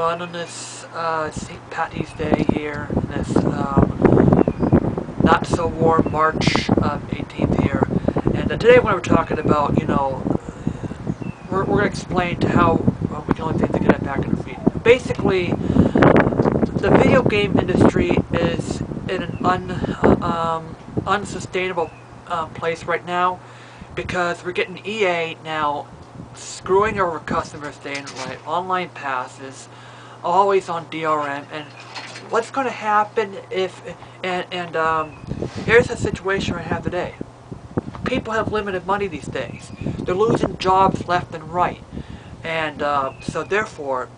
everyone on this St. Patty's Day here, this not so warm March 18th here. And today when we're talking about, we're going to explain to how we can only think to get it back in our feet. Basically, the video game industry is in an unsustainable place right now because we're getting EA now screwing over customers day and night, online passes, always on DRM, and what's going to happen if, here's the situation I have today. People have limited money these days. They're losing jobs left and right, and so therefore,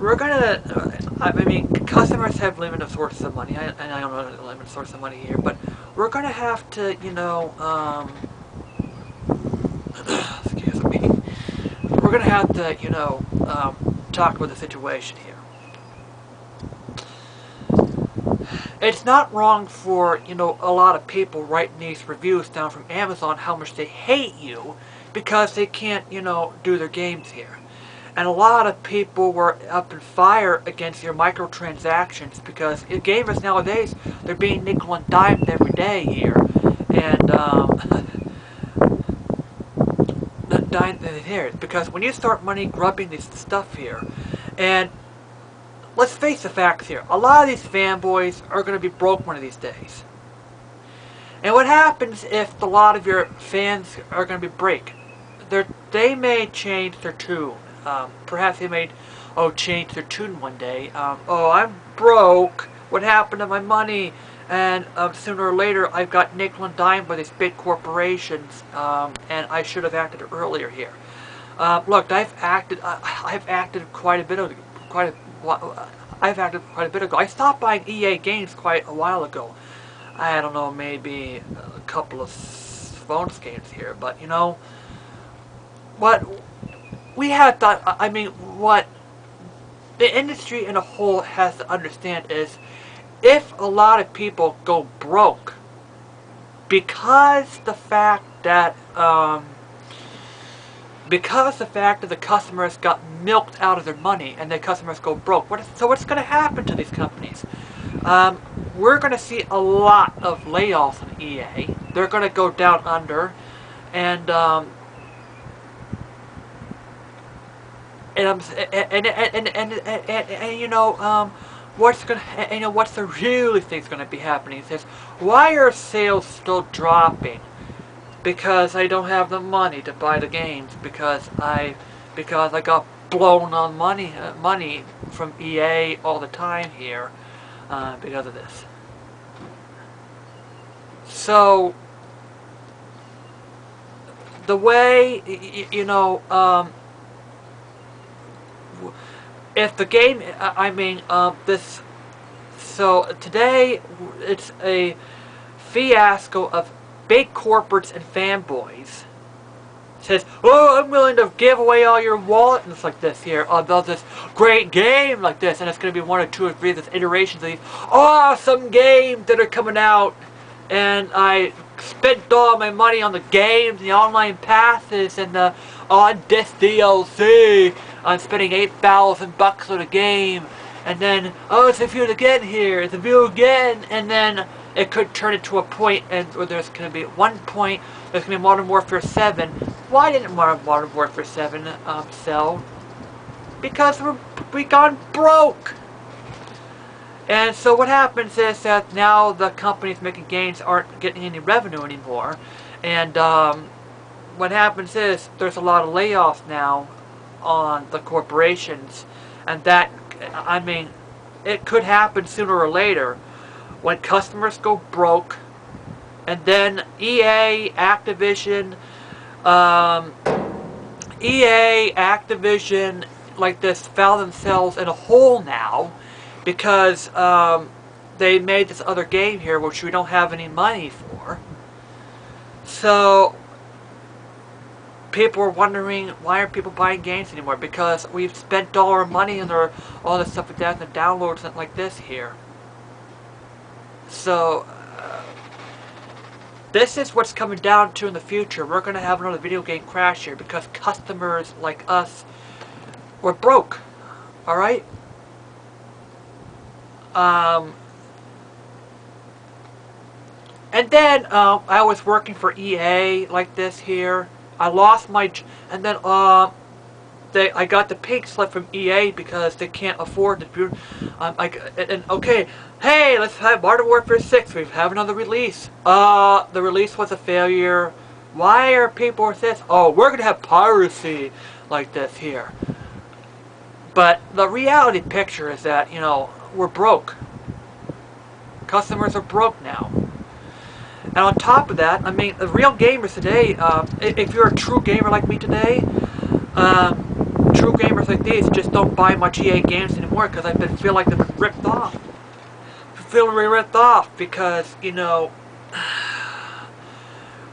we're gonna, customers have limited sources of money, and I don't know the limited source of money here, but we're gonna have to, excuse me, we're gonna have to, talk about the situation here. It's not wrong for, a lot of people writing these reviews down from Amazon how much they hate you because they can't, do their games here. And a lot of people were up in fire against your microtransactions because gamers nowadays, they're being nickel and dimed every day here. And, here, because when you start money grubbing this stuff here, and let's face the facts here, a lot of these fanboys are going to be broke one of these days. And what happens if a lot of your fans are going to be break? They may change their tune. Perhaps they may change their tune one day. Oh, I'm broke. What happened to my money? And sooner or later, I've got nickel and dime by these big corporations, and I should have acted earlier here. Look, I've acted quite a bit ago. I stopped buying EA games quite a while ago. I don't know, maybe a couple of phone games here, but what we have done. What the industry in a whole has to understand is, if a lot of people go broke because the fact that the customers got milked out of their money and the customers go broke, what's going to happen to these companies? We're going to see a lot of layoffs in EA. They're going to go down under, and what's the really thing's going to be happening is, why are sales still dropping? Because I don't have the money to buy the games, because I got blown on money from EA all the time here because of this. So the way if the game, this. So today it's a fiasco of big corporates and fanboys. Says, oh, I'm willing to give away all your wallet, and it's like this here, about this great game like this, and it's going to be one or two or three of these iterations of these awesome games that are coming out, and I spent all my money on the games, the online passes, and the on this DLC. I'm spending $8,000 on a game, and then, oh, it's reviewed again here, it's reviewed again, and then it could turn into a point, and where there's going to be, at one point, there's going to be Modern Warfare 7. Why didn't Modern Warfare 7 sell? Because we gone broke. And so what happens is that now the companies making games aren't getting any revenue anymore. And what happens is there's a lot of layoffs now on the corporations. And that, it could happen sooner or later when customers go broke. And then EA, Activision, like this, found themselves in a hole now because they made this other game here which we don't have any money for. So people are wondering, why aren't people buying games anymore? Because we've spent all our money on all this stuff like that, and the downloads and like this here. So this is what's coming down to in the future. We're going to have another video game crash here because customers like us we're broke. All right. And then I was working for EA like this here. I lost my, and then I got the pink slip from EA because they can't afford to do. Okay, hey, let's have Modern Warfare 6. We have another release. The release was a failure. Why are people with this? Oh, we're gonna have piracy like this here. But the reality picture is that, you know, we're broke. Customers are broke now. And on top of that, I mean, the real gamers today, if you're a true gamer like me today, true gamers like these just don't buy much EA games anymore because I feel like they've been ripped off. Feeling ripped off because, you know,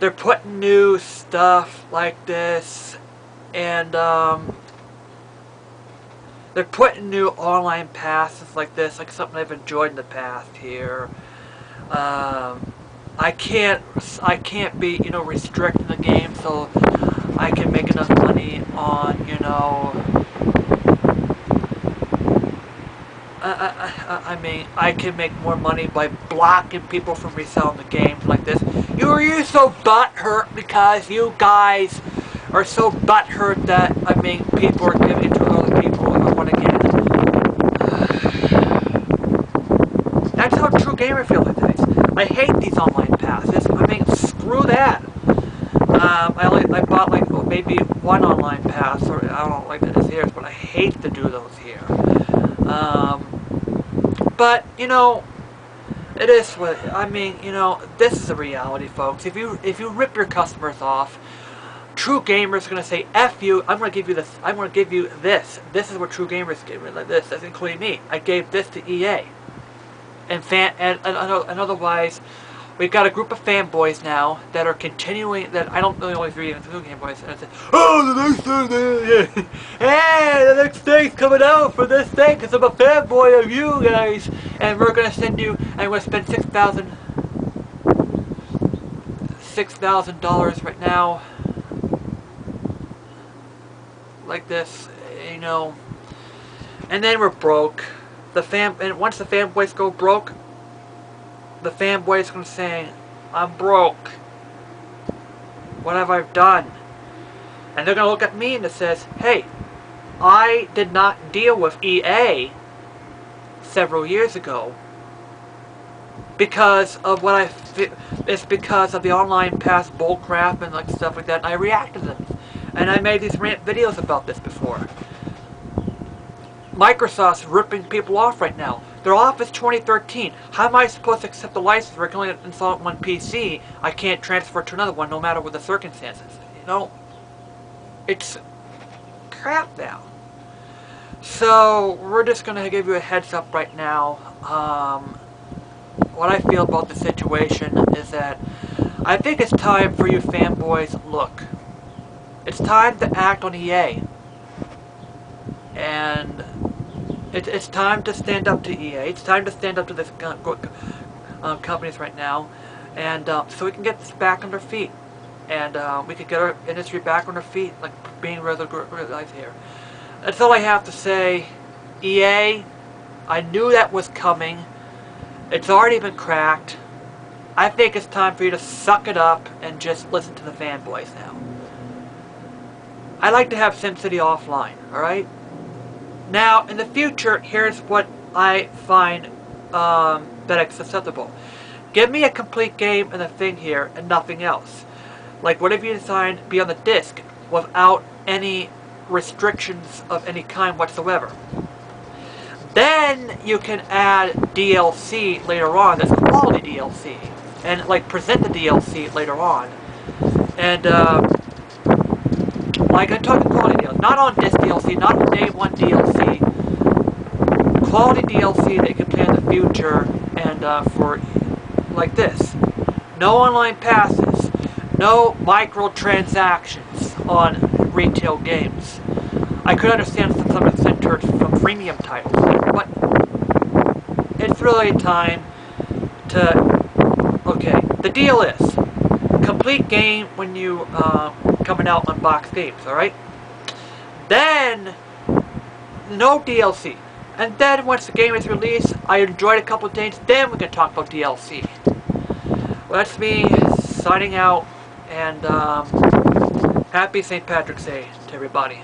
they're putting new stuff like this, and they're putting new online passes like this, like something I've enjoyed in the past here. I can't be, you know, restricting the game so I can make enough money on, you know, I mean, I can make more money by blocking people from reselling the games like this. You're so butthurt because you guys are so butthurt that, I mean, people are giving it to other people who want to get it. That's how true gamer feels like this. I hate these online passes. I mean, screw that. I bought like maybe one online pass, or I don't like this here, but I hate to do those here. But you know, it is what I mean. You know, this is a reality, folks. If you rip your customers off, true gamers are gonna say F you. I'm gonna give you this. I'm gonna give you this. This is what true gamers give me, like this. That's including me. I gave this to EA. And otherwise, we've got a group of fanboys now that are continuing, that I don't really always read into Game Boys, and I say, oh, the next thing, hey, the next thing's coming out for this thing because I'm a fanboy of you guys, and we're going to send you, and we're going to spend $6,000 right now, like this, you know, and then we're broke. And once the fanboys go broke, the fanboys gonna say, I'm broke. What have I done? And they're gonna look at me and it says, hey, I did not deal with EA several years ago because of what it's because of the online pass bullcrap and like stuff like that, and I reacted to them. And I made these rant videos about this before. Microsoft's ripping people off right now. Their Office 2013. How am I supposed to accept the license where I can only install it on one PC? I can't transfer it to another one no matter what the circumstances. You know, it's crap now. So we're just going to give you a heads up right now. What I feel about the situation is that I think it's time for you fanboys, look. It's time to act on EA. And it's time to stand up to EA. It's time to stand up to this companies right now, and so we can get this back on their feet, and we can get our industry back on their feet, like being realized here. That's all I have to say. EA, I knew that was coming. It's already been cracked. I think it's time for you to suck it up and just listen to the fanboys now. I like to have SimCity offline, alright? Now, in the future, here's what I find that's acceptable. Give me a complete game and a thing here, and nothing else. Like, whatever you design, be on the disc, without any restrictions of any kind whatsoever. Then you can add DLC later on, that's quality DLC, and like present the DLC later on. And like I'm talking quality DLC, not on disc DLC, not on day one DLC. Quality DLC that you can play in the future, and for like this. No online passes, no microtransactions on retail games. I could understand some of the centered from premium titles, but it's really time to. Okay, the deal is complete game when you coming out on box games, all right? Then no DLC. And then once the game is released, I enjoy it a couple of days, then we can talk about DLC. Well, that's me signing out, and happy St. Patrick's Day to everybody.